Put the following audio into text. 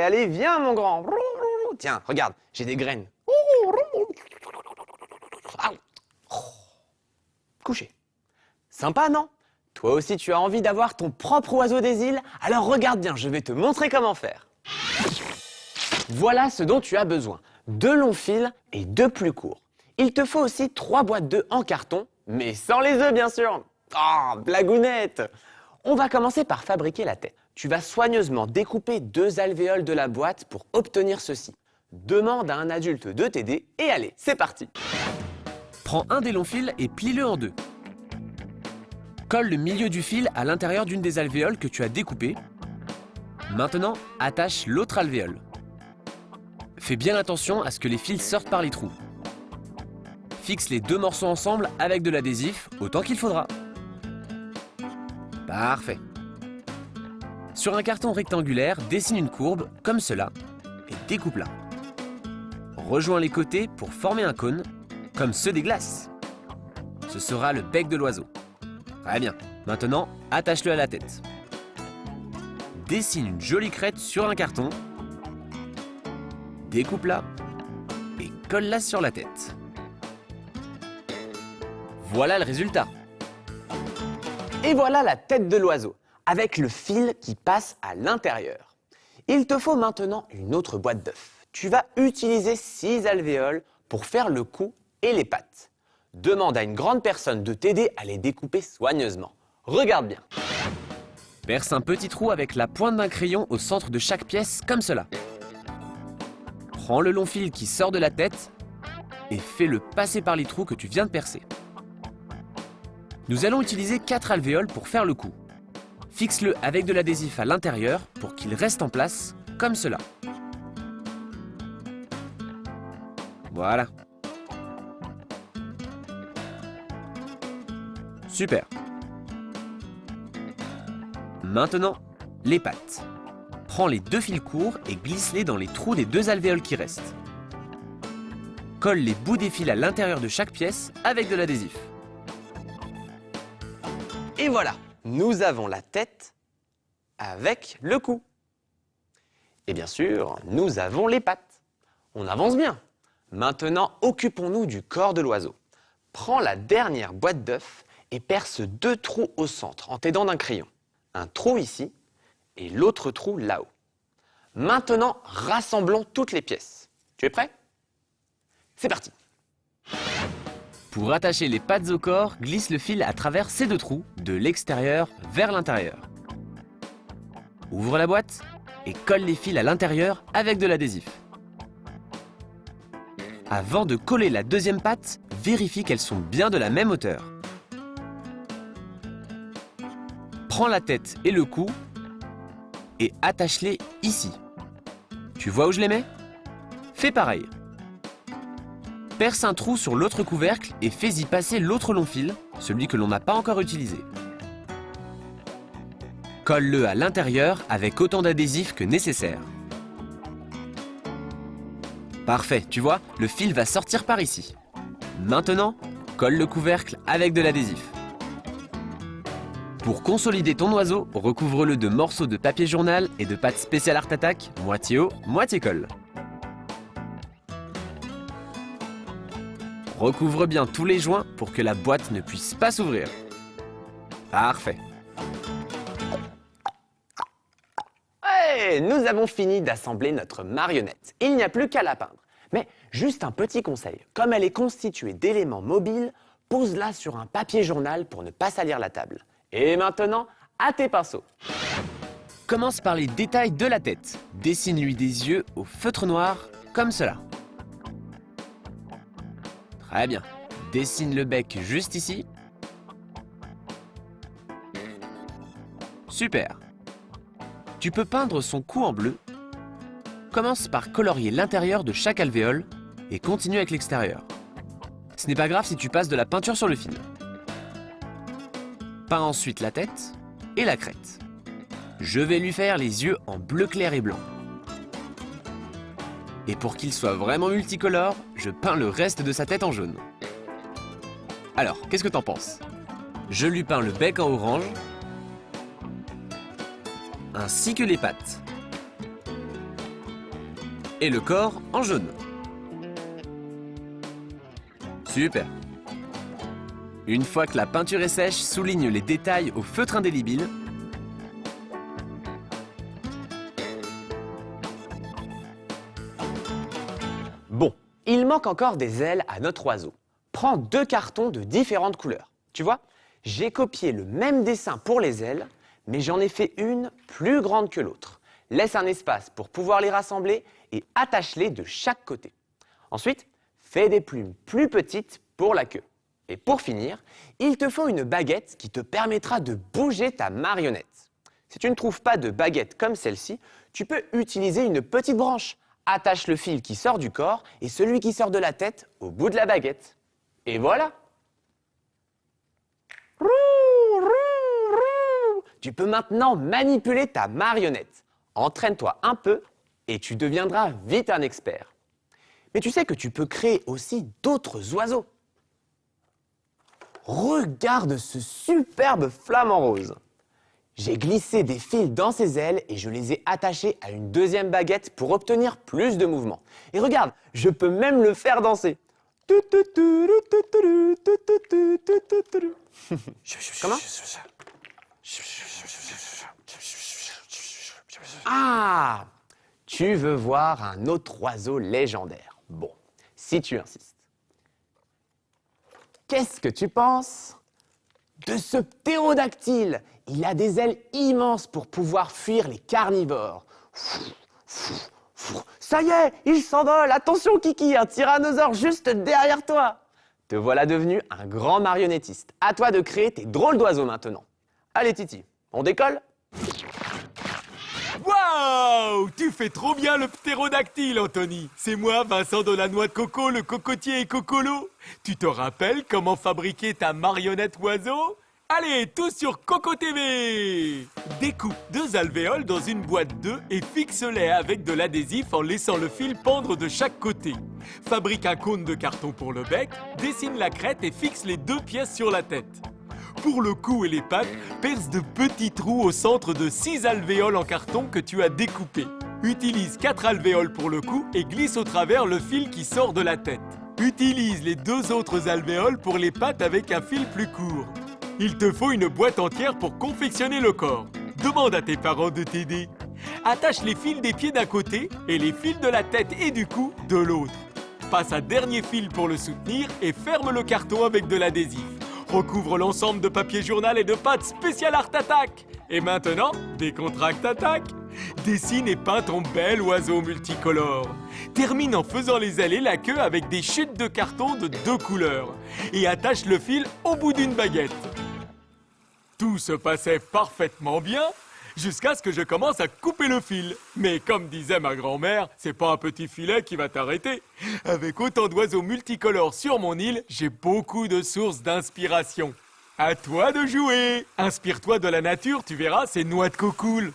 allez, viens mon grand. Tiens, regarde, j'ai des graines. Couché. Sympa, non? Toi aussi, tu as envie d'avoir ton propre oiseau des îles? Alors regarde bien, je vais te montrer comment faire. Voilà ce dont tu as besoin. 2 longs fils et 2 plus courts. Il te faut aussi 3 boîtes d'œufs en carton, mais sans les œufs bien sûr. Oh, blagounette! On va commencer par fabriquer la tête. Tu vas soigneusement découper 2 alvéoles de la boîte pour obtenir ceci. Demande à un adulte de t'aider et allez, c'est parti! Prends un des longs fils et plie-le en 2. Colle le milieu du fil à l'intérieur d'une des alvéoles que tu as découpées. Maintenant, attache l'autre alvéole. Fais bien attention à ce que les fils sortent par les trous. Fixe les 2 morceaux ensemble avec de l'adhésif, autant qu'il faudra. Parfait. Sur un carton rectangulaire, dessine une courbe, comme cela, et découpe-la. Rejoins les côtés pour former un cône, comme ceux des glaces. Ce sera le bec de l'oiseau. Très bien. Maintenant, attache-le à la tête. Dessine une jolie crête sur un carton. Découpe-la et colle-la sur la tête. Voilà le résultat. Et voilà la tête de l'oiseau, avec le fil qui passe à l'intérieur. Il te faut maintenant une autre boîte d'œufs. Tu vas utiliser 6 alvéoles pour faire le cou et les pattes. Demande à une grande personne de t'aider à les découper soigneusement. Regarde bien. Perce un petit trou avec la pointe d'un crayon au centre de chaque pièce, comme cela. Prends le long fil qui sort de la tête et fais-le passer par les trous que tu viens de percer. Nous allons utiliser 4 alvéoles pour faire le cou. Fixe-le avec de l'adhésif à l'intérieur pour qu'il reste en place, comme cela. Voilà. Super. Maintenant, les pattes. Prends les 2 fils courts et glisse-les dans les trous des 2 alvéoles qui restent. Colle les bouts des fils à l'intérieur de chaque pièce avec de l'adhésif. Et voilà, nous avons la tête avec le cou. Et bien sûr, nous avons les pattes. On avance bien. Maintenant, occupons-nous du corps de l'oiseau. Prends la dernière boîte d'œufs et perce 2 trous au centre en t'aidant d'un crayon. Un trou ici et l'autre trou là-haut. Maintenant, rassemblons toutes les pièces. Tu es prêt? C'est parti! Pour attacher les pattes au corps, glisse le fil à travers ces 2 trous, de l'extérieur vers l'intérieur. Ouvre la boîte et colle les fils à l'intérieur avec de l'adhésif. Avant de coller la deuxième patte, vérifie qu'elles sont bien de la même hauteur. Prends la tête et le cou et attache-les ici. Tu vois où je les mets? Fais pareil. Perce un trou sur l'autre couvercle et fais-y passer l'autre long fil, celui que l'on n'a pas encore utilisé. Colle-le à l'intérieur avec autant d'adhésif que nécessaire. Parfait, tu vois, le fil va sortir par ici. Maintenant, colle le couvercle avec de l'adhésif. Pour consolider ton oiseau, recouvre-le de morceaux de papier journal et de pâte spéciale Art Attack, moitié eau, moitié colle. Recouvre bien tous les joints pour que la boîte ne puisse pas s'ouvrir. Parfait. Ouais, nous avons fini d'assembler notre marionnette. Il n'y a plus qu'à la peindre. Mais juste un petit conseil, comme elle est constituée d'éléments mobiles, pose-la sur un papier journal pour ne pas salir la table. Et maintenant, à tes pinceaux. Commence par les détails de la tête. Dessine-lui des yeux au feutre noir, comme cela. Très bien. Dessine le bec juste ici. Super. Tu peux peindre son cou en bleu. Commence par colorier l'intérieur de chaque alvéole et continue avec l'extérieur. Ce n'est pas grave si tu passes de la peinture sur le fil. Peins ensuite la tête et la crête. Je vais lui faire les yeux en bleu clair et blanc. Et pour qu'il soit vraiment multicolore, je peins le reste de sa tête en jaune. Alors, qu'est-ce que t'en penses? Je lui peins le bec en orange, ainsi que les pattes. et le corps en jaune. Super. Une fois que la peinture est sèche, souligne les détails au feutre indélébile. Bon, il manque encore des ailes à notre oiseau. Prends 2 cartons de différentes couleurs. Tu vois, j'ai copié le même dessin pour les ailes, mais j'en ai fait une plus grande que l'autre. Laisse un espace pour pouvoir les rassembler et attache-les de chaque côté. Ensuite, fais des plumes plus petites pour la queue. Et pour finir, il te faut une baguette qui te permettra de bouger ta marionnette. Si tu ne trouves pas de baguette comme celle-ci, tu peux utiliser une petite branche. Attache le fil qui sort du corps et celui qui sort de la tête au bout de la baguette. Et voilà! Tu peux maintenant manipuler ta marionnette. Entraîne-toi un peu et tu deviendras vite un expert. Mais tu sais que tu peux créer aussi d'autres oiseaux. Regarde ce superbe flamant rose. J'ai glissé des fils dans ses ailes et je les ai attachés à une deuxième baguette pour obtenir plus de mouvement. Et regarde, je peux même le faire danser. Comment? Ah! Tu veux voir un autre oiseau légendaire? Bon, si tu insistes. Qu'est-ce que tu penses de ce ptérodactyle? Il a des ailes immenses pour pouvoir fuir les carnivores. Ça y est, il s'envole. Attention Kiki, un tyrannosaure juste derrière toi. Te voilà devenu un grand marionnettiste. À toi de créer tes drôles d'oiseaux maintenant. Allez Titi, on décolle? Waouh! Tu fais trop bien le ptérodactyle, Anthony. C'est moi, Vincent de la noix de coco, le cocotier et cocolo. Tu te rappelles comment fabriquer ta marionnette oiseau? Allez, tous sur Coco TV! Découpe 2 alvéoles dans une boîte d'œufs et fixe-les avec de l'adhésif en laissant le fil pendre de chaque côté. Fabrique un cône de carton pour le bec, dessine la crête et fixe les 2 pièces sur la tête. Pour le cou et les pattes, perce de petits trous au centre de 6 alvéoles en carton que tu as découpés. Utilise 4 alvéoles pour le cou et glisse au travers le fil qui sort de la tête. Utilise les 2 autres alvéoles pour les pattes avec un fil plus court. Il te faut une boîte entière pour confectionner le corps. Demande à tes parents de t'aider. Attache les fils des pieds d'un côté et les fils de la tête et du cou de l'autre. Passe un dernier fil pour le soutenir et ferme le carton avec de l'adhésif. Recouvre l'ensemble de papier journal et de pâte spécial Art Attack. Et maintenant, décontracte Attack. Dessine et peins ton bel oiseau multicolore. Termine en faisant les ailes et la queue avec des chutes de carton de 2 couleurs. Et attache le fil au bout d'une baguette. Tout se passait parfaitement bien jusqu'à ce que je commence à couper le fil. Mais comme disait ma grand-mère, c'est pas un petit filet qui va t'arrêter. Avec autant d'oiseaux multicolores sur mon île, j'ai beaucoup de sources d'inspiration. À toi de jouer! Inspire-toi de la nature, tu verras, c'est noix de cocoule.